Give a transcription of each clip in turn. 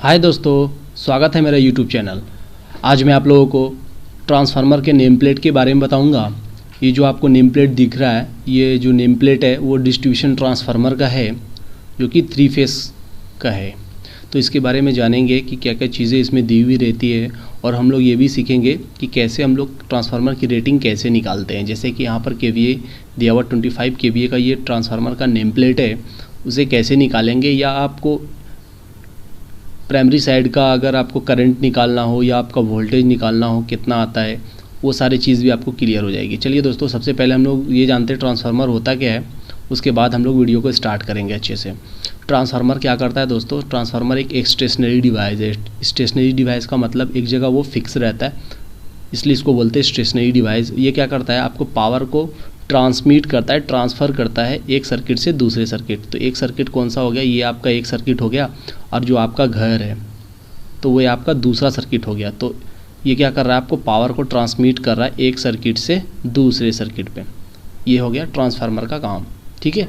हाय दोस्तों, स्वागत है मेरा यूट्यूब चैनल। आज मैं आप लोगों को ट्रांसफार्मर के नेम प्लेट के बारे में बताऊंगा। ये जो आपको नेम प्लेट दिख रहा है, ये जो नेम प्लेट है वो डिस्ट्रीब्यूशन ट्रांसफार्मर का है, जो कि 3 फेस का है। तो इसके बारे में जानेंगे कि क्या क्या चीज़ें इसमें दी हुई रहती है, और हम लोग ये भी सीखेंगे कि कैसे हम लोग ट्रांसफार्मर की रेटिंग कैसे निकालते हैं। जैसे कि यहाँ पर KVA दिया हुआ 25 KVA का ये ट्रांसफार्मर का नेम प्लेट है, उसे कैसे निकालेंगे, या आपको प्राइमरी साइड का अगर आपको करंट निकालना हो या आपका वोल्टेज निकालना हो कितना आता है, वो सारी चीज़ भी आपको क्लियर हो जाएगी। चलिए दोस्तों, सबसे पहले हम लोग ये जानते हैं ट्रांसफार्मर होता क्या है, उसके बाद हम लोग वीडियो को स्टार्ट करेंगे अच्छे से। ट्रांसफार्मर क्या करता है दोस्तों? ट्रांसफार्मर एक स्टेशनरी डिवाइस है। स्टेशनरी डिवाइस का मतलब एक जगह वो फिक्स रहता है, इसलिए इसको बोलते हैं स्टेशनरी डिवाइस। ये क्या करता है? आपको पावर को ट्रांसमिट करता है, ट्रांसफ़र करता है एक सर्किट से दूसरे सर्किट। तो एक सर्किट कौन सा हो गया? ये आपका एक सर्किट हो गया, और जो आपका घर है तो वो आपका दूसरा सर्किट हो गया। तो ये क्या कर रहा है? आपको पावर को ट्रांसमिट कर रहा है एक सर्किट से दूसरे सर्किट पे। ये हो गया ट्रांसफार्मर का काम। ठीक है,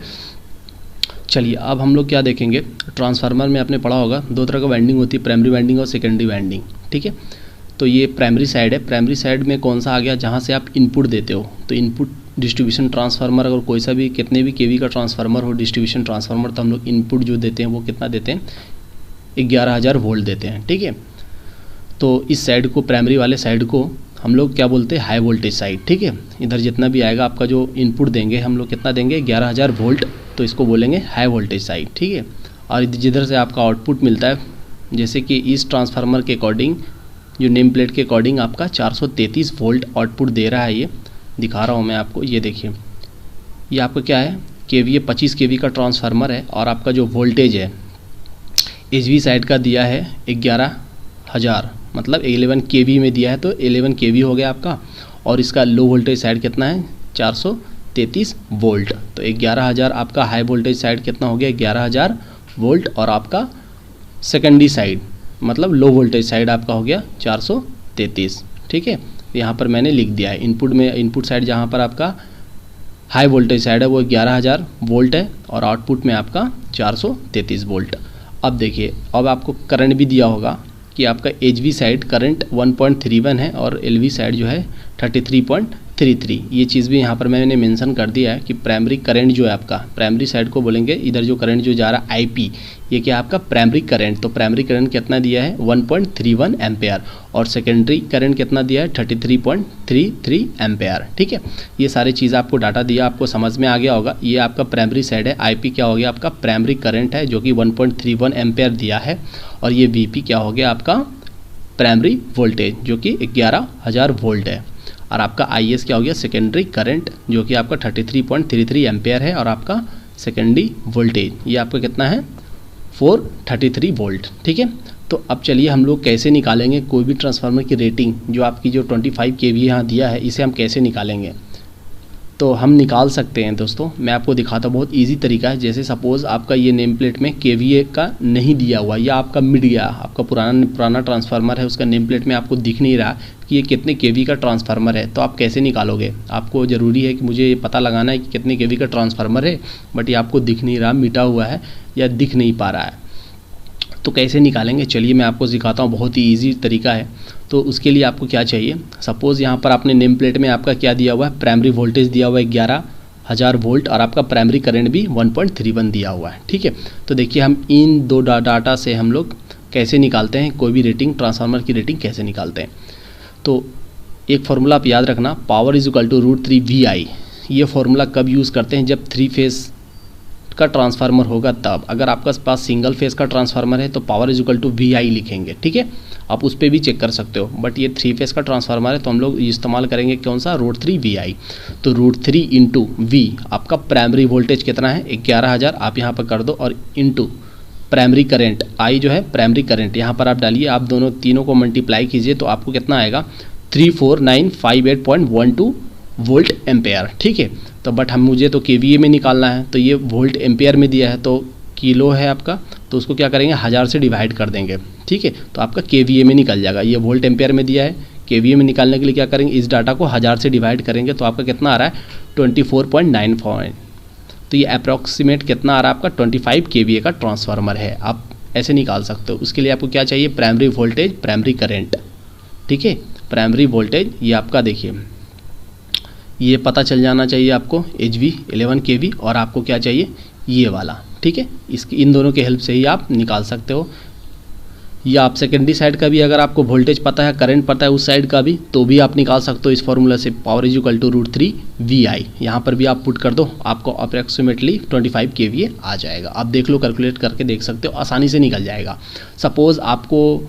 चलिए अब हम लोग क्या देखेंगे। ट्रांसफार्मर में आपने पढ़ा होगा 2 तरह का वाइंडिंग होती है, प्राइमरी वाइंडिंग और सेकेंडरी वाइंडिंग। ठीक है, तो ये प्राइमरी साइड है। प्राइमरी साइड में कौन सा आ गया? जहाँ से आप इनपुट देते हो। तो इनपुट डिस्ट्रीब्यूशन ट्रांसफार्मर, अगर कोई सा भी कितने भी केवी का ट्रांसफार्मर हो डिस्ट्रीब्यूशन ट्रांसफार्मर, तो हम लोग इनपुट जो देते हैं वो कितना देते हैं? 11,000 वोल्ट देते हैं। ठीक है, तो इस साइड को, प्राइमरी वाले साइड को हम लोग क्या बोलते हैं? High voltage side. ठीक है, इधर जितना भी आएगा आपका जो इनपुट देंगे हम लोग कितना देंगे? 11,000 वोल्ट, तो इसको बोलेंगे हाई वोल्टेज साइड। ठीक है, और जिधर से आपका आउटपुट मिलता है, जैसे कि इस ट्रांसफार्मर के अकॉर्डिंग, जो नेम प्लेट के अकॉर्डिंग आपका 433 वोल्ट आउटपुट दे रहा है। ये दिखा रहा हूँ मैं आपको, ये देखिए, ये आपका क्या है? KVA 25 KV का ट्रांसफार्मर है, और आपका जो वोल्टेज है HV साइड का दिया है 11,000, मतलब 11 KV में दिया है, तो 11 KV हो गया आपका। और इसका लो वोल्टेज साइड कितना है? 433 वोल्ट। तो 11,000 आपका हाई वोल्टेज साइड कितना हो गया? 11,000 वोल्ट। और आपका सेकेंडरी साइड मतलब लो वोल्टेज साइड आपका हो गया 433। ठीक है, यहाँ पर मैंने लिख दिया है इनपुट में। इनपुट साइड जहाँ पर आपका हाई वोल्टेज साइड है वो 11,000 वोल्ट है, और आउटपुट में आपका 433 वोल्ट। अब देखिए, अब आपको करंट भी दिया होगा कि आपका HV साइड करंट 1.31 है, और LV साइड जो है 33.33। ये चीज़ भी यहाँ पर मैंने मेंशन कर दिया है कि प्राइमरी करंट जो है आपका, प्राइमरी साइड को बोलेंगे, इधर जो करंट जो जा रहा है IP, ये क्या आपका प्राइमरी करंट। तो प्राइमरी करंट कितना दिया है? 1.31 एम्पेयर, और सेकेंडरी करंट कितना दिया है? 33.33 एम्पेयर। ठीक है, ये सारी चीज़ आपको डाटा दिया, आपको समझ में आ गया होगा। ये आपका प्राइमरी साइड है, IP क्या हो गया? आपका प्राइमरी करंट है, जो कि 1.31 एम्पेयर दिया है। और ये VP क्या हो गया? आपका प्राइमरी वोल्टेज, जो कि 11,000 वोल्ट है। और आपका IS क्या हो गया? सेकेंडरी करंट, जो कि आपका 33.33 एम्पेयर है, और आपका सेकेंडरी वोल्टेज ये आपका कितना है? 433 वोल्ट। ठीक है, तो अब चलिए हम लोग कैसे निकालेंगे कोई भी ट्रांसफार्मर की रेटिंग। जो आपकी जो 25 KV यहाँ दिया है, इसे हम कैसे निकालेंगे? तो हम निकाल सकते हैं दोस्तों, मैं आपको दिखाता हूँ, बहुत इजी तरीका है। जैसे सपोज़ आपका ये नेम प्लेट में KVA का नहीं दिया हुआ, या आपका मिट गया, आपका पुराना ट्रांसफार्मर है, उसका नेम प्लेट में आपको दिख नहीं रहा कि ये कितने KV का ट्रांसफार्मर है, तो आप कैसे निकालोगे? आपको ज़रूरी है कि मुझे ये पता लगाना है कि कितने KV का ट्रांसफार्मर है, बट ये आपको दिख नहीं रहा, मिटा हुआ है या दिख नहीं पा रहा है। तो कैसे निकालेंगे? चलिए मैं आपको सिखाता हूँ, बहुत ही ईजी तरीका है। तो उसके लिए आपको क्या चाहिए? सपोज़ यहाँ पर आपने नेम प्लेट में आपका क्या दिया हुआ है? प्राइमरी वोल्टेज दिया हुआ है 11,000 वोल्ट, और आपका प्राइमरी करंट भी 1.31 दिया हुआ है। ठीक है, तो देखिए हम इन दो डाटा से हम लोग कैसे निकालते हैं कोई भी रेटिंग, ट्रांसफार्मर की रेटिंग कैसे निकालते हैं। तो एक फार्मूला आप याद रखना, power is equal to √3 VI। ये फार्मूला कब यूज़ करते हैं? जब 3 फेस का ट्रांसफार्मर होगा तब। अगर आपके पास सिंगल फेस का ट्रांसफार्मर है तो power is equal to VI लिखेंगे। ठीक है, आप उस पर भी चेक कर सकते हो, बट ये 3 फेस का ट्रांसफार्मर है तो हम लोग इस्तेमाल करेंगे कौन सा? √3 VI। तो √3 इंटू V, आपका प्राइमरी वोल्टेज कितना है? 11,000 आप यहाँ पर कर दो, और इंटू प्राइमरी करंट I जो है प्राइमरी करंट, यहाँ पर आप डालिए, आप तीनों को मल्टीप्लाई कीजिए तो आपको कितना आएगा? 34958.12 वोल्ट एम्पेयर। ठीक है, तो बट मुझे तो KVA में निकालना है, तो ये वोल्ट एम्पेयर में दिया है, तो किलो है आपका, तो उसको क्या करेंगे? 1000 से डिवाइड कर देंगे। ठीक है, तो आपका KVA में निकल जाएगा। ये वोल्ट एम्पेयर में दिया है, KVA में निकालने के लिए क्या करेंगे? इस डाटा को 1000 से डिवाइड करेंगे, तो आपका कितना आ रहा है? 24.94। तो ये अप्रॉक्सीमेट कितना आ रहा है आपका? 25 KVA का ट्रांसफार्मर है। आप ऐसे निकाल सकते हो। उसके लिए आपको क्या चाहिए, प्राइमरी वोल्टेज, प्राइमरी करंट, ठीक है। प्राइमरी वोल्टेज ये आपका देखिए ये पता चल जाना चाहिए आपको HV 11 kV, और आपको क्या चाहिए ये वाला, ठीक है। इसकी इन दोनों के हेल्प से ही आप निकाल सकते हो। या आप सेकेंडरी साइड का भी अगर आपको वोल्टेज पता है, करंट पता है उस साइड का भी, तो भी आप निकाल सकते हो इस फॉर्मूला से। Power is equal to √3 VI, यहाँ पर भी आप पुट कर दो, आपको अप्रॉक्सीमेटली 25 kVA आ जाएगा। आप देख लो, कैलकुलेट करके देख सकते हो, आसानी से निकल जाएगा। सपोज़ आपको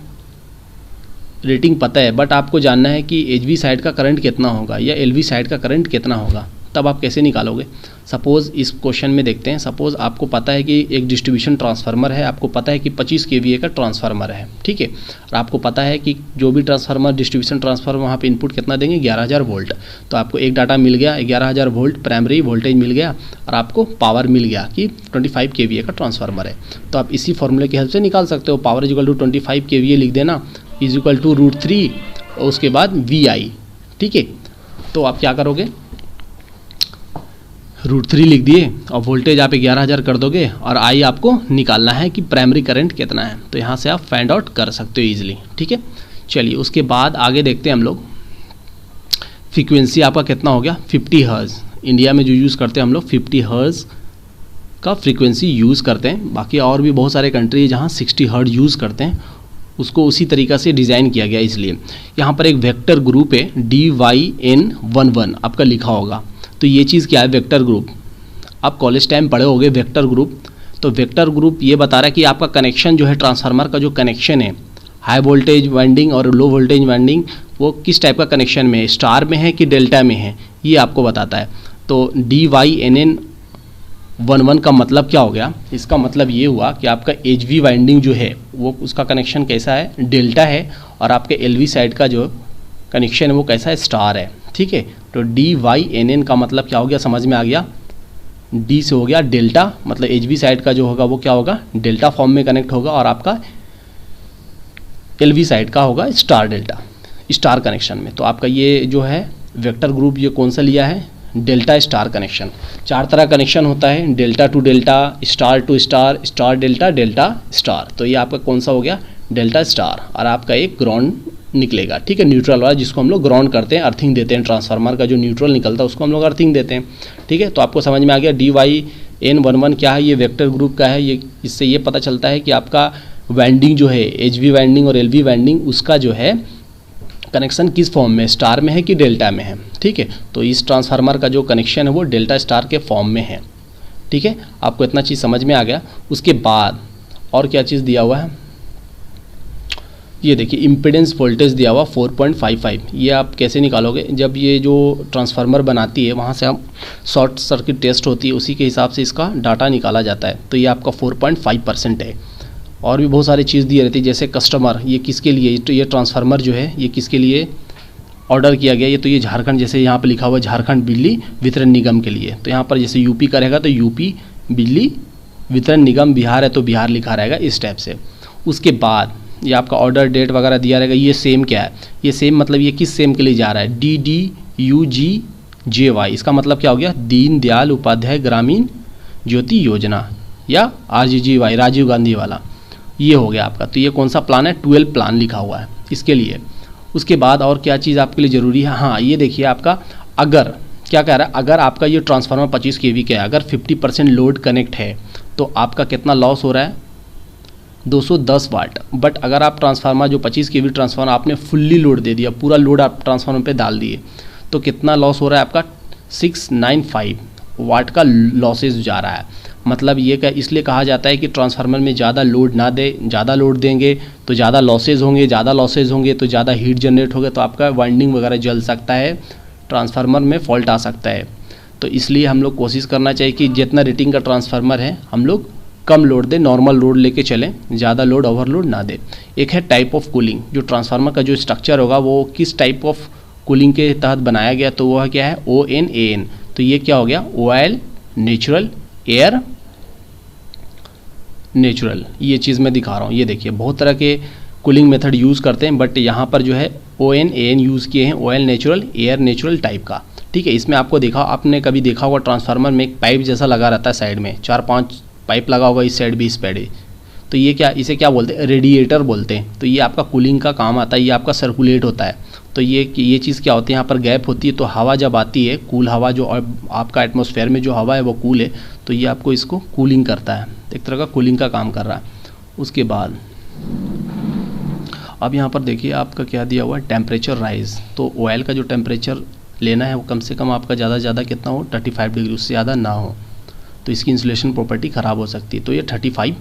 रेटिंग पता है बट आपको जानना है कि HV साइड का करंट कितना होगा या LV साइड का करंट कितना होगा, तब आप कैसे निकालोगे। सपोज़ इस क्वेश्चन में देखते हैं, सपोज़ आपको पता है कि एक डिस्ट्रीब्यूशन ट्रांसफार्मर है, आपको पता है कि 25 kVA का ट्रांसफार्मर है, ठीक है। और आपको पता है कि जो भी ट्रांसफार्मर डिस्ट्रीब्यूशन ट्रांसफार्मर वहाँ पे इनपुट कितना देंगे, 11,000 वोल्ट। तो आपको एक डाटा मिल गया, 11,000 वोल्ट प्राइमरी वोल्टेज मिल गया, और आपको पावर मिल गया कि 25 kVA का ट्रांसफार्मर है। तो आप इसी फॉर्मूले की हेल्प से निकाल सकते हो। Power is equal to 25 kVA लिख देना, इज इक्वल टू √3 और उसके बाद VI, ठीक है। तो आप क्या करोगे, √3 लिख दिए और वोल्टेज आप 11,000 कर दोगे, और I आपको निकालना है कि प्राइमरी करंट कितना है। तो यहाँ से आप फाइंड आउट कर सकते हो ईजिली, ठीक है। चलिए उसके बाद आगे देखते हैं हम लोग, फ्रीक्वेंसी आपका कितना हो गया, 50 हर्ट्ज़। इंडिया में जो यूज़ करते हैं हम लोग 50 हर्ट्ज़ का फ्रीक्वेंसी यूज़ करते हैं। बाकी और भी बहुत सारे कंट्री है जहाँ 60 हर्ट्ज़ यूज़ करते हैं, उसको उसी तरीक़ा से डिज़ाइन किया गया। इसलिए यहाँ पर एक वेक्टर ग्रुप है DYN11 आपका लिखा होगा। तो ये चीज़ क्या है, वेक्टर ग्रुप। आप कॉलेज टाइम पढ़े होगे वेक्टर ग्रुप। तो वेक्टर ग्रुप ये बता रहा है कि आपका कनेक्शन जो है, ट्रांसफार्मर का जो कनेक्शन है, हाई वोल्टेज वाइंडिंग और लो वोल्टेज वाइंडिंग, वो किस टाइप का कनेक्शन में है, स्टार में है कि डेल्टा में है, ये आपको बताता है। तो DYNN11 का मतलब क्या हो गया, इसका मतलब ये हुआ कि आपका HV वाइंडिंग जो है वो उसका कनेक्शन कैसा है, डेल्टा है, और आपके LV साइड का जो कनेक्शन है वो कैसा है, स्टार है, ठीक है। तो DYNN का मतलब क्या हो गया, समझ में आ गया। D से हो गया डेल्टा, मतलब HV साइड का जो होगा वो क्या होगा, डेल्टा फॉर्म में कनेक्ट होगा, और आपका LV साइड का होगा स्टार डेल्टा, स्टार कनेक्शन में। तो आपका ये जो है वेक्टर ग्रुप, ये कौन सा लिया है, डेल्टा स्टार कनेक्शन। 4 तरह कनेक्शन होता है, delta to delta, star to star, star delta, delta star. तो ये आपका कौन सा हो गया, डेल्टा स्टार। और आपका एक ग्राउंड निकलेगा, ठीक है, न्यूट्रल वाला, जिसको हम लोग ग्राउंड करते हैं, अर्थिंग देते हैं। ट्रांसफार्मर का जो न्यूट्रल निकलता है उसको हम लोग अर्थिंग देते हैं, ठीक है। तो आपको समझ में आ गया DYN11 क्या है, ये वेक्टर ग्रुप का है। ये इससे ये पता चलता है कि आपका वाइंडिंग जो है, HV वाइंडिंग और LV वाइंडिंग, उसका जो है कनेक्शन किस फॉर्म में, स्टार में है कि डेल्टा में है, ठीक है। तो इस ट्रांसफार्मर का जो कनेक्शन है वो डेल्टा स्टार के फॉर्म में है, ठीक है। आपको इतना चीज़ समझ में आ गया। उसके बाद और क्या चीज़ दिया हुआ है, ये देखिए इम्पीडेंस वोल्टेज दिया हुआ 4.55। ये आप कैसे निकालोगे, जब ये जो ट्रांसफार्मर बनाती है वहाँ से आप शॉर्ट सर्किट टेस्ट होती है, उसी के हिसाब से इसका डाटा निकाला जाता है। तो ये आपका 4.5% है। और भी बहुत सारी चीज़ दी रहती है, जैसे कस्टमर, ये किसके लिए, तो ये ट्रांसफार्मर जो है ये किसके लिए ऑर्डर किया गया, ये तो ये झारखंड, जैसे यहाँ पे लिखा हुआ है झारखंड बिजली वितरण निगम के लिए। तो यहाँ पर जैसे यूपी का रहेगा तो यूपी बिजली वितरण निगम, बिहार है तो बिहार लिखा रहेगा, इस टाइप से। उसके बाद ये आपका ऑर्डर डेट वगैरह दिया रहेगा। ये सेम क्या है, ये सेम मतलब ये किस सेम के लिए जा रहा है, DDUGJY। इसका मतलब क्या हो गया, दीन दयाल उपाध्याय ग्रामीण ज्योति योजना, या RGGY, राजीव गांधी वाला, ये हो गया आपका। तो ये कौन सा प्लान है, 12 प्लान लिखा हुआ है इसके लिए। उसके बाद और क्या चीज़ आपके लिए ज़रूरी है, हाँ ये देखिए आपका, अगर क्या कह रहा है, अगर आपका ये ट्रांसफार्मर 25 kV का है, अगर 50% लोड कनेक्ट है तो आपका कितना लॉस हो रहा है, 210 वाट। बट अगर आप ट्रांसफार्मर जो 25 kV ट्रांसफार्मर आपने फुल्ली लोड दे दिया, पूरा लोड आप ट्रांसफार्मर पे डाल दिए, तो कितना लॉस हो रहा है आपका, 695 वाट का लॉसेज जा रहा है। मतलब ये क्या, इसलिए कहा जाता है कि ट्रांसफार्मर में ज़्यादा लोड ना दे, ज़्यादा लोड देंगे तो ज़्यादा लॉसेज होंगे, ज़्यादा लॉसेज होंगे तो ज़्यादा हीट जनरेट होगा, तो आपका वाइंडिंग वगैरह जल सकता है, ट्रांसफार्मर में फॉल्ट आ सकता है। तो इसलिए हम लोग कोशिश करना चाहिए कि जितना रेटिंग का ट्रांसफार्मर है हम लोग कम लोड दें, नॉर्मल लोड लेके चलें, ज़्यादा लोड ओवरलोड ना दे। एक है टाइप ऑफ कूलिंग, जो ट्रांसफार्मर का जो स्ट्रक्चर होगा वो किस टाइप ऑफ कूलिंग के तहत बनाया गया, तो वह क्या है, ONAN। तो ये क्या हो गया, ऑयल, नेचुरल, एयर, नेचुरल। ये चीज़ मैं दिखा रहा हूँ, ये देखिए बहुत तरह के कूलिंग मेथड यूज़ करते हैं, बट यहाँ पर जो है ONAN यूज़ किए हैं, oil, natural, air, natural type का, ठीक है। इसमें आपको देखा, आपने कभी देखा होगा ट्रांसफार्मर में एक पाइप जैसा लगा रहता है साइड में, 4-5 पाइप लगा होगा, इस साइड भी, इस साइड भी। तो ये क्या, इसे क्या बोलते हैं, रेडिएटर बोलते हैं। तो ये आपका कूलिंग का काम आता है, ये आपका सर्कुलेट होता है। तो ये चीज़ क्या होती है, यहाँ पर गैप होती है, तो हवा जब आती है, कूल हवा जो आपका एटमॉस्फेयर में जो हवा है वो कूल है, तो ये आपको इसको कूलिंग करता है, एक तरह का कूलिंग का काम कर रहा है। उसके बाद अब यहाँ पर देखिए आपका क्या दिया हुआ है, टेम्परेचर राइज। तो ऑयल का जो टेम्परेचर लेना है वो कम से कम आपका ज़्यादा से ज़्यादा कितना हो, 35 डिग्री, उससे ज़्यादा ना हो, तो इसकी इंसुलेशन प्रॉपर्टी ख़राब हो सकती है। तो ये 35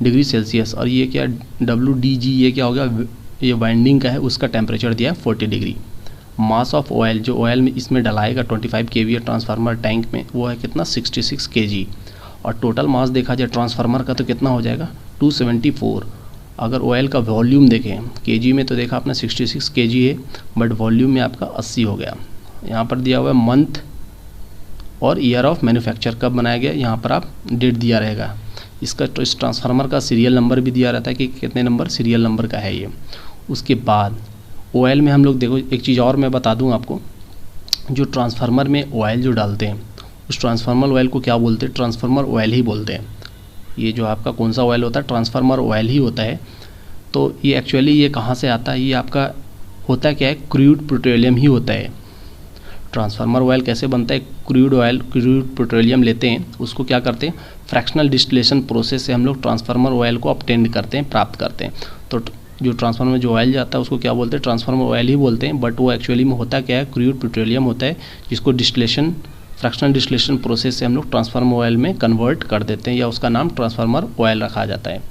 डिग्री सेल्सियस, और ये क्या WDG, ये क्या हो गया, ये वाइंडिंग का है, उसका टेम्परेचर दिया है 40 डिग्री। मास ऑफ ऑयल, जो ऑयल में इसमें डलाएगा 25 kVA ट्रांसफार्मर टैंक में, वो है कितना, 66 kg। और टोटल मास देखा जाए ट्रांसफार्मर का तो कितना हो जाएगा, 274। अगर ऑयल का वॉल्यूम देखें केजी में, तो देखा आपने 66 kg है, बट वॉल्यूम में आपका 80 हो गया। यहाँ पर दिया हुआ है मंथ और ईयर ऑफ मैन्युफैक्चर, कब बनाया गया, यहाँ पर आप डेट दिया रहेगा। इसका इस ट्रांसफार्मर का सीरियल नंबर भी दिया रहता है कि कितने नंबर, सीरियल नंबर का है ये। उसके बाद ऑयल में हम लोग देखो, एक चीज़ और मैं बता दूं आपको, जो ट्रांसफार्मर में ऑयल जो डालते हैं, उस ट्रांसफार्मर ऑयल को क्या बोलते हैं, ट्रांसफार्मर ऑयल ही बोलते हैं। ये जो आपका कौन सा ऑयल होता है, ट्रांसफार्मर ऑयल ही होता है। तो ये एक्चुअली ये कहाँ से आता है, ये आपका होता है क्या है, क्रूड पेट्रोलियम ही होता है। ट्रांसफार्मर ऑयल कैसे बनता है, क्रूड ऑयल, क्रूड पेट्रोलियम लेते हैं, उसको क्या करते हैं, फ्रैक्शनल डिस्टिलेशन प्रोसेस से हम लोग ट्रांसफार्मर ऑयल को ऑब्टेन करते हैं, प्राप्त करते हैं। तो जो ट्रांसफार्मर में जो ऑयल जाता है उसको क्या बोलते हैं, ट्रांसफार्मर ऑयल ही बोलते हैं, बट वो एक्चुअली में होता क्या है, क्रूड पेट्रोलियम होता है, जिसको डिस्टिलेशन, फ्रैक्शनल डिस्टिलेशन प्रोसेस से हम लोग ट्रांसफार्मर ऑयल में कन्वर्ट कर देते हैं, या उसका नाम ट्रांसफार्मर ऑयल रखा जाता है।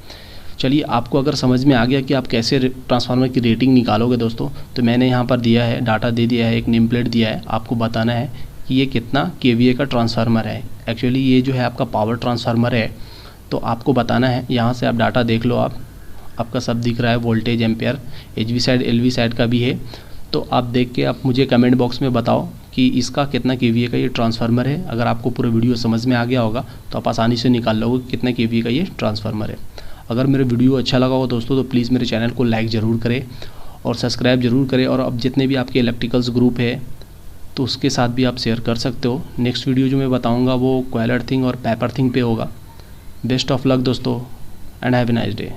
चलिए, आपको अगर समझ में आ गया कि आप कैसे ट्रांसफार्मर की रेटिंग निकालोगे दोस्तों, तो मैंने यहाँ पर दिया है, डाटा दे दिया है, एक नेम प्लेट दिया है, आपको बताना है कि ये कितना KVA का ट्रांसफार्मर है। एक्चुअली ये जो है आपका पावर ट्रांसफार्मर है, तो आपको बताना है, यहाँ से आप डाटा देख लो, आपका सब दिख रहा है, voltage, ampere, HV side, LV side का भी है। तो आप देख के आप मुझे कमेंट बॉक्स में बताओ कि इसका कितना KVA का ये ट्रांसफार्मर है। अगर आपको पूरा वीडियो समझ में आ गया होगा तो आप आसानी से निकाल लोगे कितना KVA का ये ट्रांसफार्मर है। अगर मेरा वीडियो अच्छा लगा हो दोस्तों, तो प्लीज़ मेरे चैनल को लाइक ज़रूर करें और सब्सक्राइब ज़रूर करें। और अब जितने भी आपके इलेक्ट्रिकल्स ग्रुप है, तो उसके साथ भी आप शेयर कर सकते हो। नेक्स्ट वीडियो जो मैं बताऊँगा वो क्वाइल अर्थिंग और पेपर अर्थिंग पे होगा। बेस्ट ऑफ लक दोस्तों, and have a nice day.